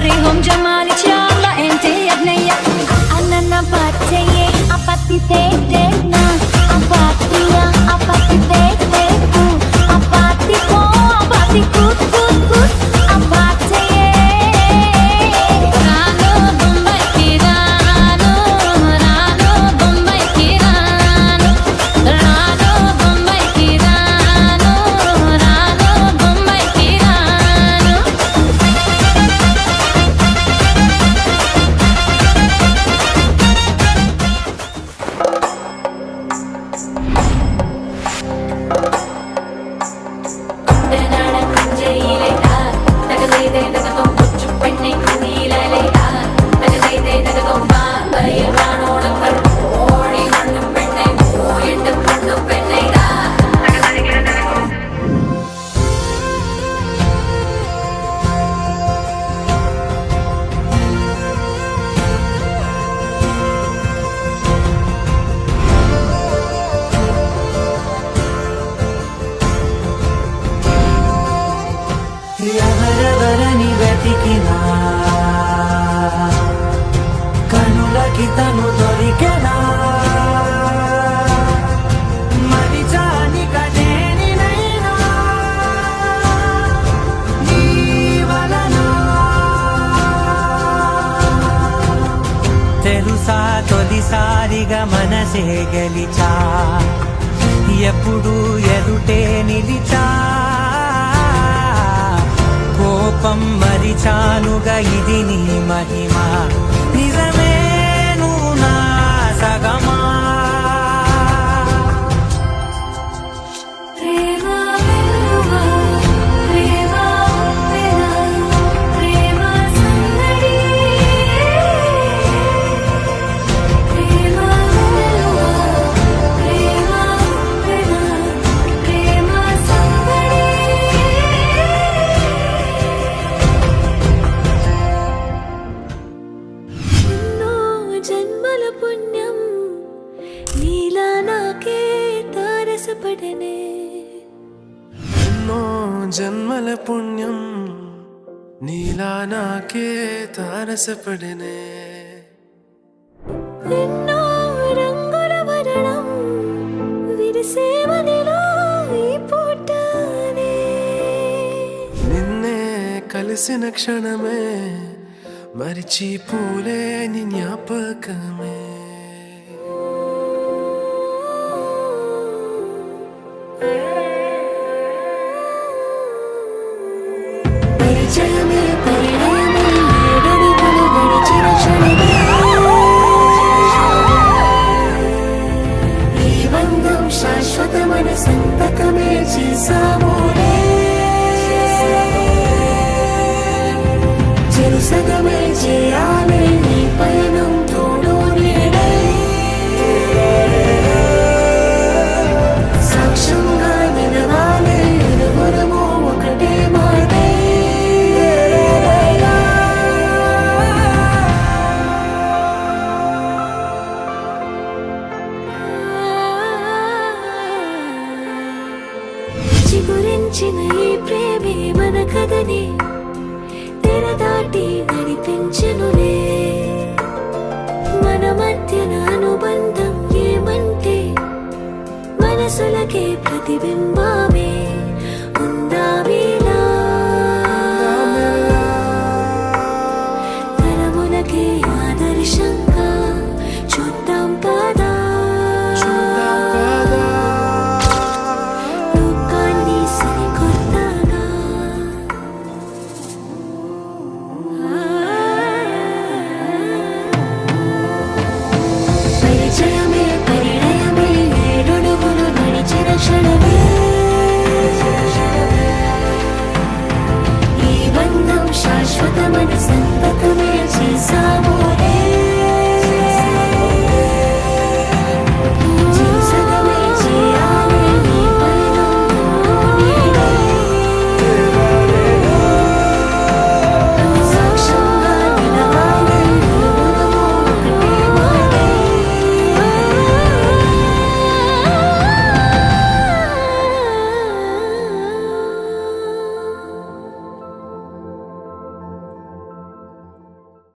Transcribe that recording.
وريهم جمالك يلا انتي يا بنية. أنا باتيه أباتي تيتنا أباتيا أباتي تيتكو أباتي كو أباتي كوت كوت كوت أباتيه రాను బొంబాయికి రాను రాను బొంబాయికి రాను రాను బొంబాయికి రాను రాను బొంబాయికి రాను. ఎవరెవరని వెతికినా కనులకి తను దొరికెనా మరిచాని కనేనినైనా నీ వలన తెలుసా తొలిసారిగా మనసే గెలిచా ఎప్పుడు ఎదుటే నిలిచా కోపం మరిచానుగా ఇది నీ మహిమ నిజమే నువ్వు నా సగమా ప్రేమ వెలువ ప్రేమ వెన ప్రేమ సంగడి ప్రేమ వెలువ ప్రేమ వెన ప్రేమ సంగడి. ఎన్నో జన్మల పుణ్యం నీలా నాకే తారసపడనే. ఎన్నో జన్మల పుణ్యం నీలా నాకే తారసపడినే. ఎన్నో రంగుల వరణం విరిసేవనిలో ఈ పూటనే. నిన్నే కలిసిన క్షణమే మరిచిపోలే నీ జ్ఞాపకమే. పరిచయమే పరిణయమే ఏడడుగులు నడిచిన క్షణమే. ఈ బంధం శాశ్వతమైన సంతకమే చేసామోనే. చెరుసగమే చేయాలి ఈ పయనం తోడు నీడై. సాక్ష్యంగా నిలవాలి ఇరువురము ఒకటే మాటై. చిగురించిన ఈ ప్రేమే మన కథని తెరదాటి నడిపించెనులే. మన మధ్యన అనుబంధం ఏమంటే మనసులకే ప్రతిబింబమే ఉందామేలా. తరములకే ఆదర్శంగా చూద్దాం పదా లోకాన్ని సరికొత్తగా. పరిచయమే పరిణయమే ఏడడుగులు నడిచిన క్షణమే. ఈ బంధం శాశ్వతమైన